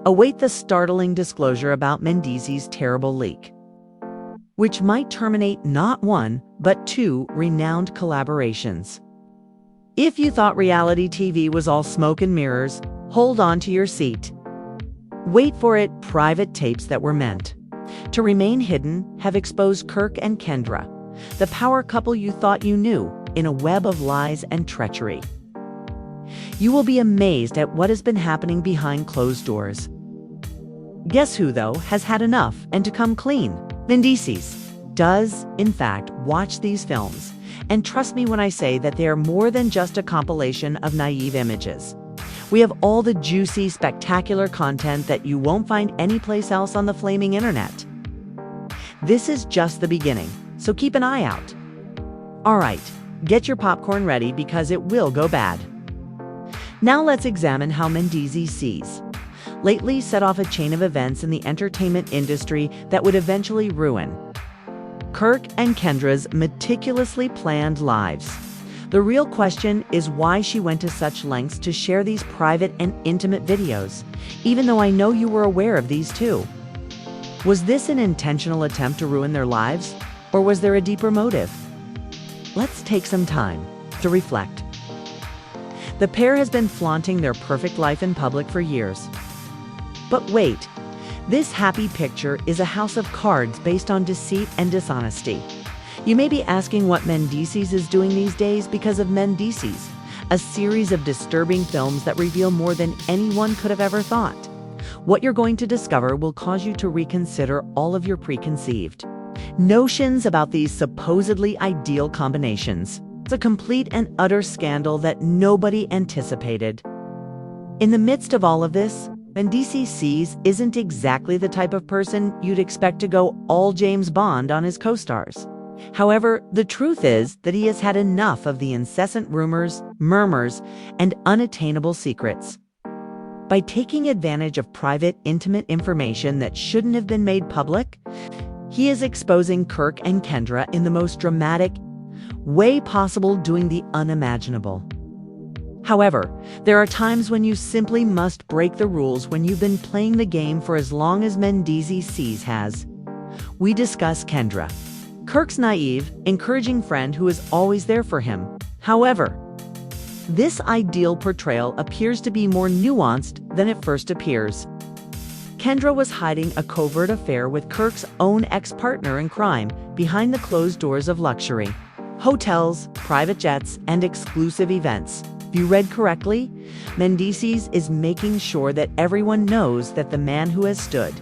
Await the startling disclosure about Mendeecees' terrible leak, which might terminate not one, but two renowned collaborations. If you thought reality TV was all smoke and mirrors, hold on to your seat. Wait for it. Private tapes that were meant to remain hidden have exposed Kirk and Kendra, the power couple you thought you knew, in a web of lies and treachery. You will be amazed at what has been happening behind closed doors. Guess who, though, has had enough and to come clean? Mendeecees does, in fact, watch these films. And trust me when I say that they are more than just a compilation of naive images. We have all the juicy, spectacular content that you won't find anyplace else on the flaming internet. This is just the beginning, so keep an eye out. All right, get your popcorn ready because it will go bad. Now let's examine how Mendeecees lately set off a chain of events in the entertainment industry that would eventually ruin Kirk and Kendra's meticulously planned lives. The real question is why she went to such lengths to share these private and intimate videos, even though I know you were aware of these too. Was this an intentional attempt to ruin their lives, or was there a deeper motive? Let's take some time to reflect. The pair has been flaunting their perfect life in public for years. But wait, this happy picture is a house of cards based on deceit and dishonesty. You may be asking what Mendeecees is doing these days because of Mendeecees, a series of disturbing films that reveal more than anyone could have ever thought. What you're going to discover will cause you to reconsider all of your preconceived notions about these supposedly ideal combinations. It's a complete and utter scandal that nobody anticipated. In the midst of all of this, Mendeecees isn't exactly the type of person you'd expect to go all James Bond on his co-stars. However, the truth is that he has had enough of the incessant rumors, murmurs, and unattainable secrets. By taking advantage of private, intimate information that shouldn't have been made public, he is exposing Kirk and Kendra in the most dramatic way possible, doing the unimaginable. However, there are times when you simply must break the rules when you've been playing the game for as long as Mendeecees has. We discuss Kendra, Kirk's naive, encouraging friend who is always there for him. However, this ideal portrayal appears to be more nuanced than it first appears. Kendra was hiding a covert affair with Kirk's own ex-partner in crime behind the closed doors of luxury, hotels, private jets, and exclusive events. If you read correctly, Mendeecees is making sure that everyone knows that the man who has stood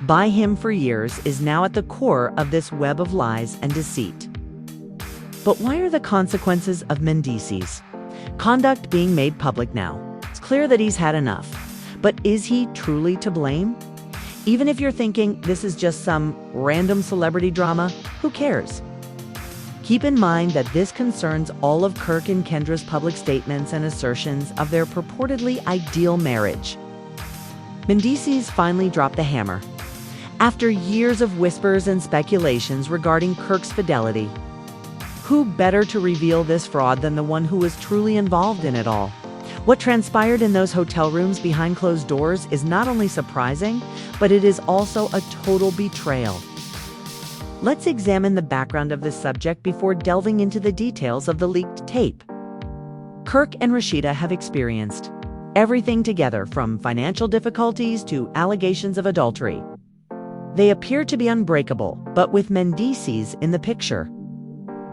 by him for years is now at the core of this web of lies and deceit. But why are the consequences of Mendeecees' conduct being made public now? It's clear that he's had enough. But is he truly to blame? Even if you're thinking this is just some random celebrity drama, who cares? Keep in mind that this concerns all of Kirk and Kendra's public statements and assertions of their purportedly ideal marriage. Mendeecees finally dropped the hammer. After years of whispers and speculations regarding Kirk's fidelity, who better to reveal this fraud than the one who was truly involved in it all? What transpired in those hotel rooms behind closed doors is not only surprising, but it is also a total betrayal. Let's examine the background of this subject before delving into the details of the leaked tape. Kirk and Rashida have experienced everything together, from financial difficulties to allegations of adultery. They appear to be unbreakable, but with Mendeecees in the picture,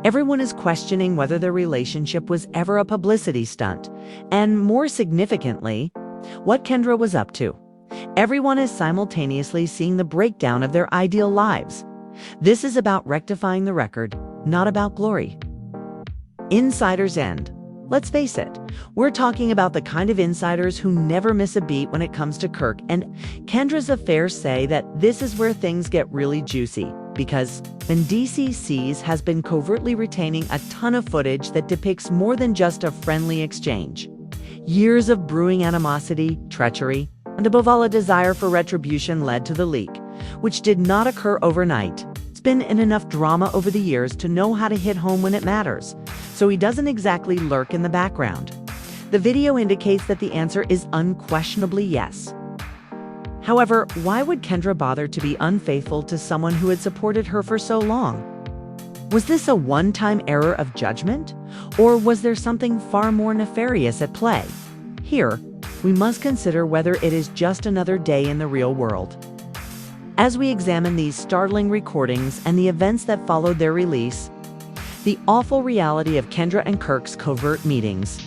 everyone is questioning whether their relationship was ever a publicity stunt, and more significantly, what Kendra was up to. Everyone is simultaneously seeing the breakdown of their ideal lives. This is about rectifying the record, not about glory. Insider's end. Let's face it, we're talking about the kind of insiders who never miss a beat when it comes to Kirk and Kendra's affairs. Say that this is where things get really juicy, because Mendeecees has been covertly retaining a ton of footage that depicts more than just a friendly exchange. Years of brewing animosity, treachery, and above all a desire for retribution led to the leak, which did not occur overnight. It's been in enough drama over the years to know how to hit home when it matters, so he doesn't exactly lurk in the background. The video indicates that the answer is unquestionably yes. However, why would Kendra bother to be unfaithful to someone who had supported her for so long? Was this a one-time error of judgment, or was there something far more nefarious at play? Here, we must consider whether it is just another day in the real world. As we examine these startling recordings and the events that followed their release, the awful reality of Kendra and Kirk's covert meetings,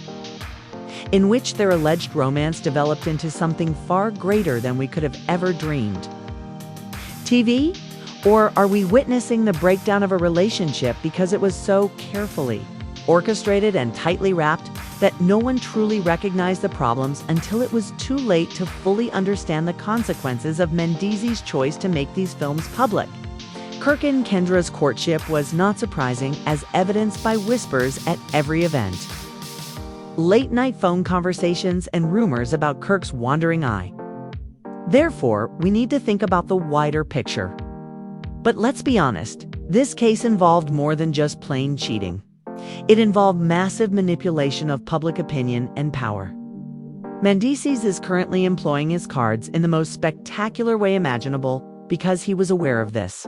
in which their alleged romance developed into something far greater than we could have ever dreamed. TV? Or are we witnessing the breakdown of a relationship because it was so carefully orchestrated and tightly wrapped that no one truly recognized the problems until it was too late to fully understand the consequences of Mendeecees' choice to make these films public? Kirk and Kendra's courtship was not surprising, as evidenced by whispers at every event, late-night phone conversations, and rumors about Kirk's wandering eye. Therefore, we need to think about the wider picture. But let's be honest, this case involved more than just plain cheating. It involved massive manipulation of public opinion and power. Mendeecees is currently employing his cards in the most spectacular way imaginable because he was aware of this.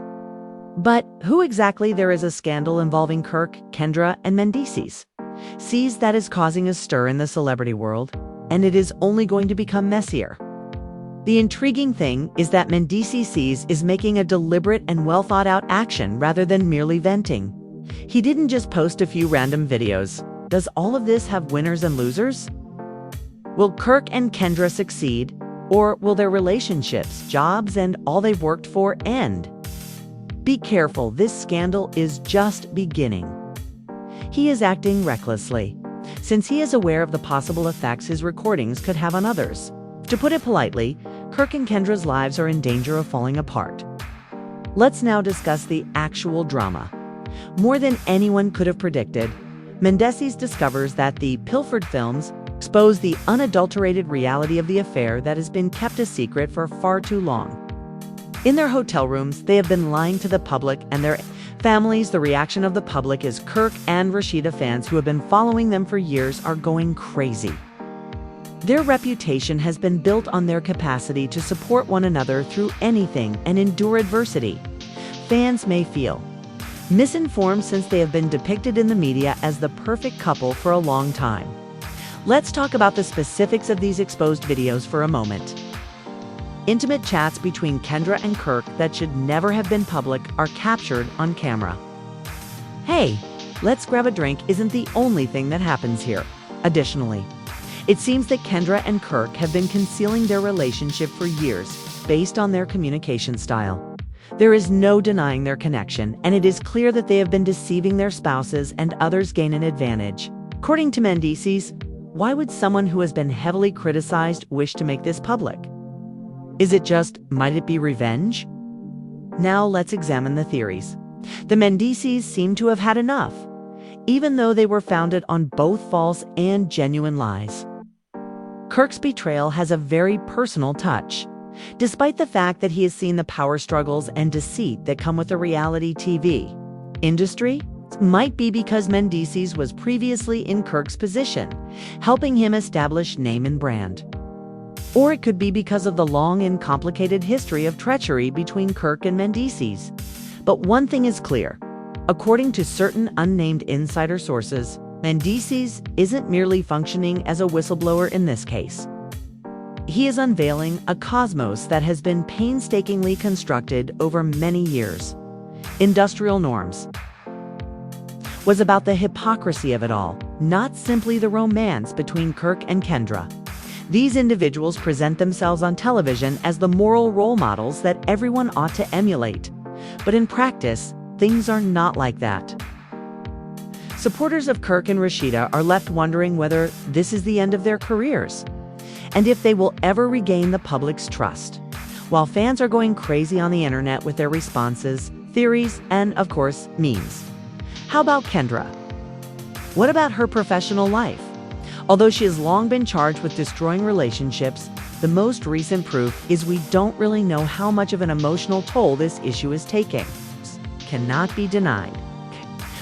But who exactly there is a scandal involving Kirk, Kendra, and Mendeecees? Sees that is causing a stir in the celebrity world, and it is only going to become messier. The intriguing thing is that Mendeecees is making a deliberate and well-thought-out action rather than merely venting. He didn't just post a few random videos. Does all of this have winners and losers? Will Kirk and Kendra succeed, or will their relationships, jobs, and all they've worked for end? Be careful, this scandal is just beginning. He is acting recklessly, since he is aware of the possible effects his recordings could have on others. To put it politely, Kirk and Kendra's lives are in danger of falling apart. Let's now discuss the actual drama. More than anyone could have predicted, Mendeecees discovers that the pilfered films expose the unadulterated reality of the affair that has been kept a secret for far too long. In their hotel rooms, they have been lying to the public and their families. The reaction of the public is Kirk and Rashida fans who have been following them for years are going crazy. Their reputation has been built on their capacity to support one another through anything and endure adversity. Fans may feel misinformed since they have been depicted in the media as the perfect couple for a long time. Let's talk about the specifics of these exposed videos for a moment. Intimate chats between Kendra and Kirk that should never have been public are captured on camera. Hey, let's grab a drink isn't the only thing that happens here. Additionally, it seems that Kendra and Kirk have been concealing their relationship for years based on their communication style. There is no denying their connection, and it is clear that they have been deceiving their spouses and others gain an advantage. According to Mendeecees, why would someone who has been heavily criticized wish to make this public? Is it just, might it be revenge? Now let's examine the theories. The Mendeecees seem to have had enough, even though they were founded on both false and genuine lies. Kirk's betrayal has a very personal touch. Despite the fact that he has seen the power struggles and deceit that come with the reality TV industry, might be because Mendeecees was previously in Kirk's position, helping him establish name and brand. Or it could be because of the long and complicated history of treachery between Kirk and Mendeecees. But one thing is clear. According to certain unnamed insider sources, Mendeecees isn't merely functioning as a whistleblower in this case. He is unveiling a cosmos that has been painstakingly constructed over many years. Industrial norms was about the hypocrisy of it all, not simply the romance between Kirk and Kendra. These individuals present themselves on television as the moral role models that everyone ought to emulate. But in practice, things are not like that. Supporters of Kirk and Rashida are left wondering whether this is the end of their careers, and if they will ever regain the public's trust. While fans are going crazy on the internet with their responses, theories, and, of course, memes. How about Kendra? What about her professional life? Although she has long been charged with destroying relationships, the most recent proof is we don't really know how much of an emotional toll this issue is taking. Cannot be denied.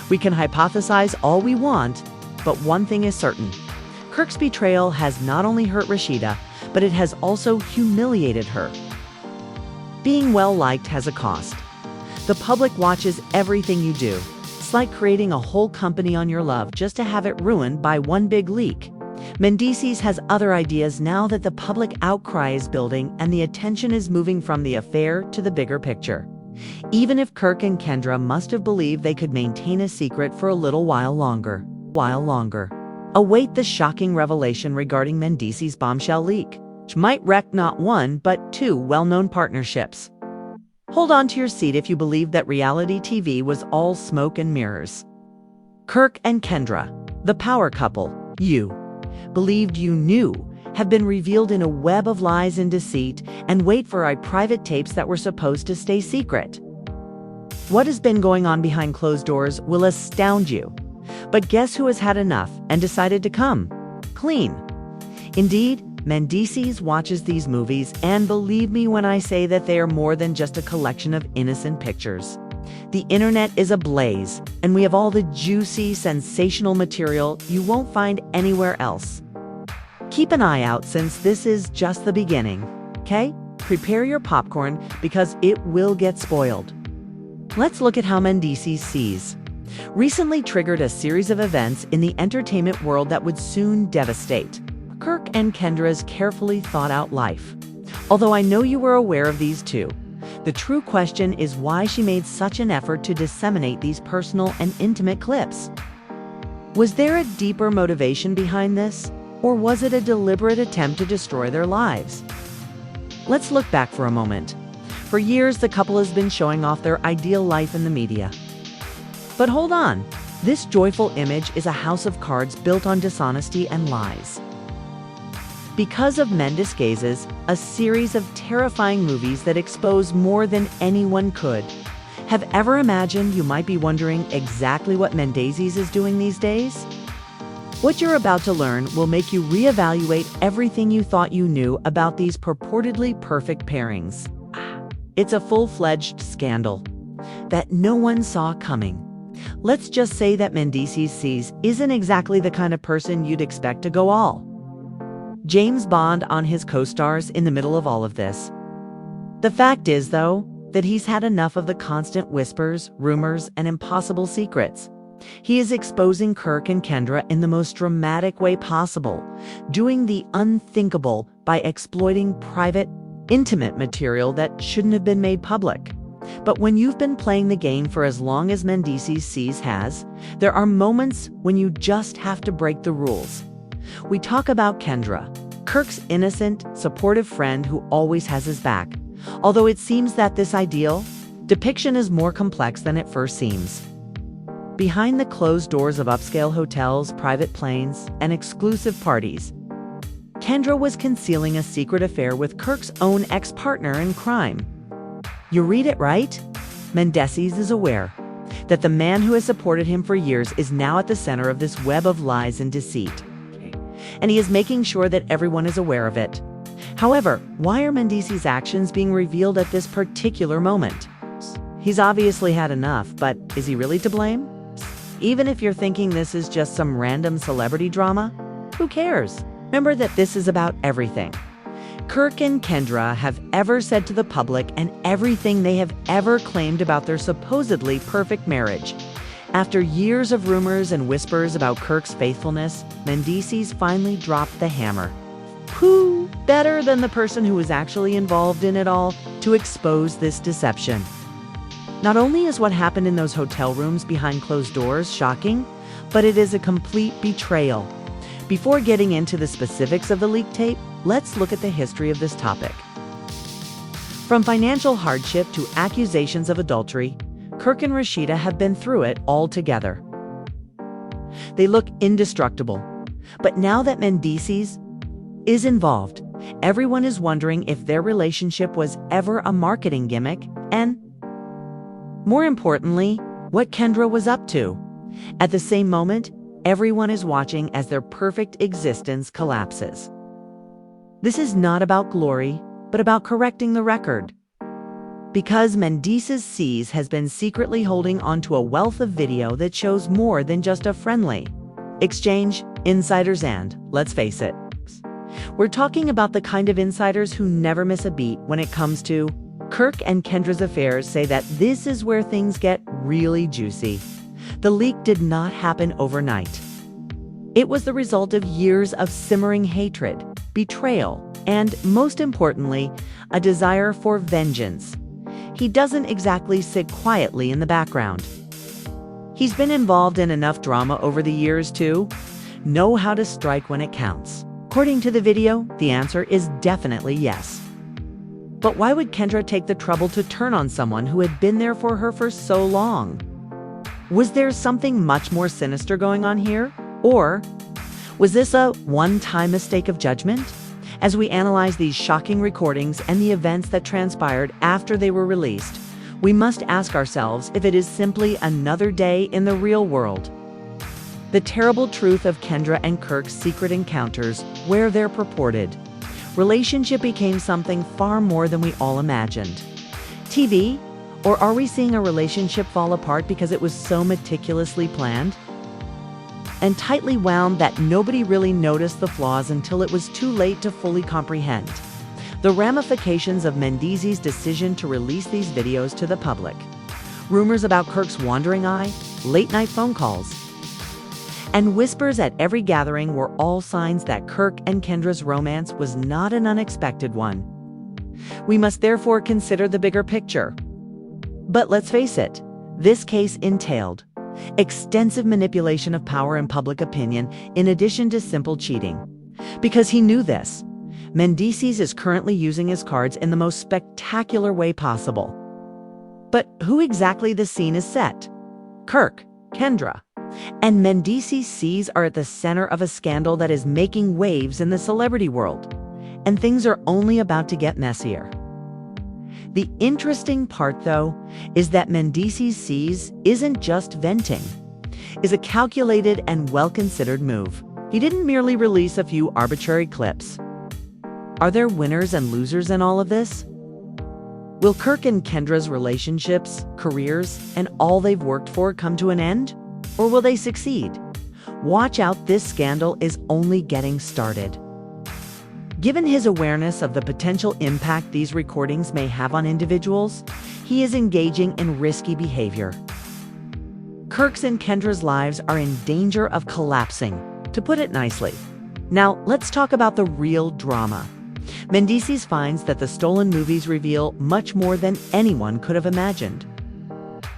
We can hypothesize all we want, but one thing is certain. Kirk's betrayal has not only hurt Rashida, but it has also humiliated her. being well-liked has a cost. The public watches everything you do. It's like creating a whole company on your love just to have it ruined by one big leak. Mendeecees has other ideas now that the public outcry is building and the attention is moving from the affair to the bigger picture. Even if Kirk and Kendra must have believed they could maintain a secret for a little while longer. Await the shocking revelation regarding Mendeecees' bombshell leak, which might wreck not one, but two well-known partnerships. Hold on to your seat if you believe that reality TV was all smoke and mirrors. Kirk and Kendra, the power couple you believed you knew, have been revealed in a web of lies and deceit, and wait for private tapes that were supposed to stay secret. What has been going on behind closed doors will astound you. But guess who has had enough and decided to come clean? Indeed, Mendeecees watches these movies, and believe me when I say that they are more than just a collection of innocent pictures. The internet is ablaze, and we have all the juicy, sensational material you won't find anywhere else. Keep an eye out since this is just the beginning, okay? Prepare your popcorn because it will get spoiled. Let's look at how Mendeecees recently triggered a series of events in the entertainment world that would soon devastate Kirk and Kendra's carefully thought-out life. Although I know you were aware of these too, the true question is why she made such an effort to disseminate these personal and intimate clips. Was there a deeper motivation behind this, or was it a deliberate attempt to destroy their lives? Let's look back for a moment. For years, the couple has been showing off their ideal life in the media. But hold on, this joyful image is a house of cards built on dishonesty and lies. Because of Mendeecees, a series of terrifying movies that expose more than anyone could. Have ever imagined you might be wondering exactly what Mendeecees is doing these days? What you're about to learn will make you reevaluate everything you thought you knew about these purportedly perfect pairings. It's a full-fledged scandal that no one saw coming. Let's just say that Mendeecees isn't exactly the kind of person you'd expect to go all James Bond on his co-stars in the middle of all of this. The fact is, though, that he's had enough of the constant whispers, rumors, and impossible secrets. He is exposing Kirk and Kendra in the most dramatic way possible, doing the unthinkable by exploiting private, intimate material that shouldn't have been made public. But when you've been playing the game for as long as Mendeecees has, there are moments when you just have to break the rules. We talk about Kendra, Kirk's innocent, supportive friend who always has his back. Although it seems that this ideal depiction is more complex than it first seems. Behind the closed doors of upscale hotels, private planes, and exclusive parties, Kendra was concealing a secret affair with Kirk's own ex-partner in crime. You read it right? Mendeecees is aware that the man who has supported him for years is now at the center of this web of lies and deceit. And he is making sure that everyone is aware of it. However, why are Mendeecees' actions being revealed at this particular moment? He's obviously had enough, but is he really to blame? Even if you're thinking this is just some random celebrity drama, who cares? Remember that this is about everything Kirk and Kendra have ever said to the public and everything they have ever claimed about their supposedly perfect marriage. After years of rumors and whispers about Kirk's faithfulness, Mendeecees finally dropped the hammer. Who better than the person who was actually involved in it all to expose this deception? Not only is what happened in those hotel rooms behind closed doors shocking, but it is a complete betrayal. Before getting into the specifics of the leaked tape, let's look at the history of this topic. From financial hardship to accusations of adultery, Kirk and Rashida have been through it all together. They look indestructible. But now that Mendeecees is involved, everyone is wondering if their relationship was ever a marketing gimmick and, more importantly, what Kendra was up to. At the same moment, everyone is watching as their perfect existence collapses. This is not about glory, but about correcting the record. Because Mendeecees has been secretly holding onto a wealth of video that shows more than just a friendly exchange, insiders and, let's face it, we're talking about the kind of insiders who never miss a beat when it comes to Kirk and Kendra's affairs say that this is where things get really juicy. The leak did not happen overnight. It was the result of years of simmering hatred, betrayal, and, most importantly, a desire for vengeance. He doesn't exactly sit quietly in the background. He's been involved in enough drama over the years to know how to strike when it counts. According to the video, the answer is definitely yes. But why would Kendra take the trouble to turn on someone who had been there for her for so long? Was there something much more sinister going on here? Or was this a one-time mistake of judgment? As we analyze these shocking recordings and the events that transpired after they were released, we must ask ourselves if it is simply another day in the real world. The terrible truth of Kendra and Kirk's secret encounters, where their purported relationship became something far more than we all imagined. TV? Or are we seeing a relationship fall apart because it was so meticulously planned and tightly wound that nobody really noticed the flaws until it was too late to fully comprehend the ramifications of Mendeecees' decision to release these videos to the public? Rumors about Kirk's wandering eye, late-night phone calls, and whispers at every gathering were all signs that Kirk and Kendra's romance was not an unexpected one. We must therefore consider the bigger picture. But let's face it, this case entailed extensive manipulation of power and public opinion in addition to simple cheating. Because he knew this, Mendeecees is currently using his cards in the most spectacular way possible. But who exactly the scene is set? Kirk, Kendra, and Mendeecees are at the center of a scandal that is making waves in the celebrity world, and things are only about to get messier. The interesting part, though, is that Mendeecees isn't just venting, is a calculated and well-considered move. He didn't merely release a few arbitrary clips. Are there winners and losers in all of this? Will Kirk and Kendra's relationships, careers, and all they've worked for come to an end? Or will they succeed? Watch out, this scandal is only getting started. Given his awareness of the potential impact these recordings may have on individuals, he is engaging in risky behavior. Kirk's and Kendra's lives are in danger of collapsing, to put it nicely. Now, let's talk about the real drama. Mendeecees finds that the stolen movies reveal much more than anyone could have imagined.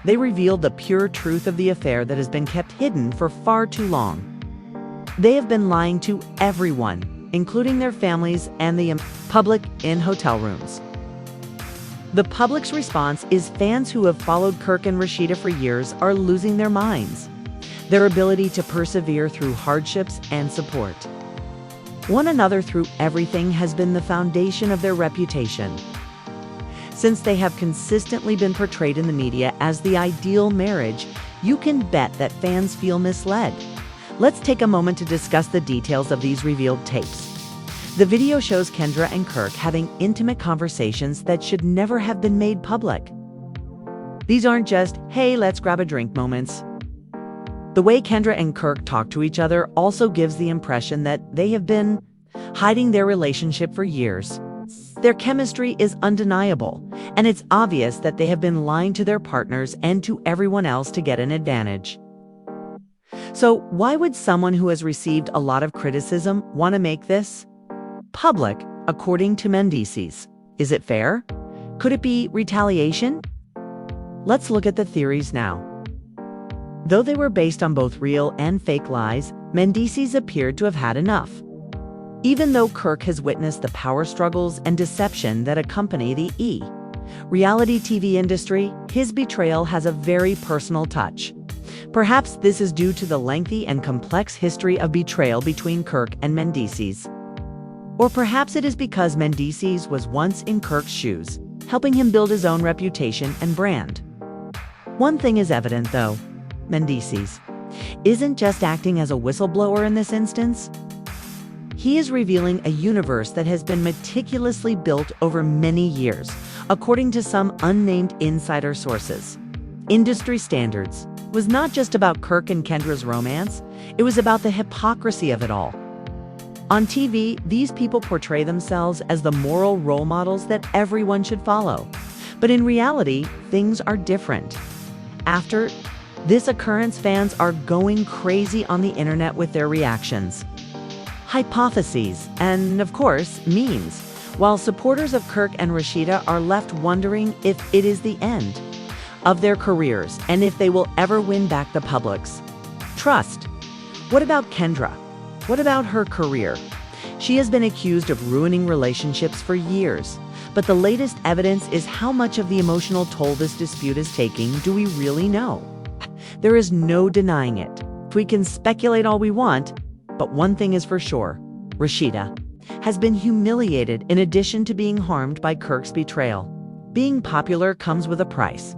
They reveal the pure truth of the affair that has been kept hidden for far too long. They have been lying to everyone, including their families and the public in hotel rooms. The public's response is fans who have followed Kirk and Rashida for years are losing their minds. Their ability to persevere through hardships and support one another through everything has been the foundation of their reputation. Since they have consistently been portrayed in the media as the ideal marriage, you can bet that fans feel misled. Let's take a moment to discuss the details of these revealed tapes. The video shows Kendra and Kirk having intimate conversations that should never have been made public. These aren't just, hey, let's grab a drink moments. The way Kendra and Kirk talk to each other also gives the impression that they have been hiding their relationship for years. Their chemistry is undeniable, and it's obvious that they have been lying to their partners and to everyone else to get an advantage. So why would someone who has received a lot of criticism want to make this public, according to Mendeecees? Is it fair? Could it be retaliation? Let's look at the theories now. Though they were based on both real and fake lies, Mendeecees appeared to have had enough. Even though Kirk has witnessed the power struggles and deception that accompany the reality TV industry, his betrayal has a very personal touch. Perhaps this is due to the lengthy and complex history of betrayal between Kirk and Mendeecees. Or perhaps it is because Mendeecees was once in Kirk's shoes, helping him build his own reputation and brand. One thing is evident, though. Mendeecees isn't just acting as a whistleblower in this instance. He is revealing a universe that has been meticulously built over many years, according to some unnamed insider sources. Industry standards was not just about Kirk and Kendra's romance, it was about the hypocrisy of it all. On TV, these people portray themselves as the moral role models that everyone should follow. But in reality, things are different. After this occurrence, fans are going crazy on the internet with their reactions, hypotheses, and of course, memes, while supporters of Kirk and Rashida are left wondering if it is the end of their careers and if they will ever win back the public's trust. What about Kendra? What about her career? She has been accused of ruining relationships for years, but the latest evidence is how much of the emotional toll this dispute is taking. Do we really know? There is no denying it. We can speculate all we want, but one thing is for sure: Rashida has been humiliated in addition to being harmed by Kirk's betrayal. Being popular comes with a price.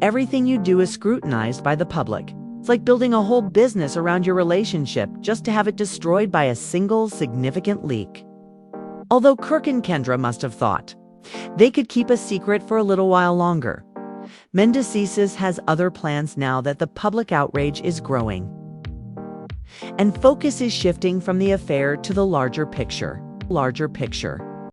Everything you do is scrutinized by the public. It's like building a whole business around your relationship just to have it destroyed by a single significant leak. Although Kirk and Kendra must have thought they could keep a secret for a little while longer, Mendeecees has other plans now that the public outrage is growing. And focus is shifting from the affair to the larger picture.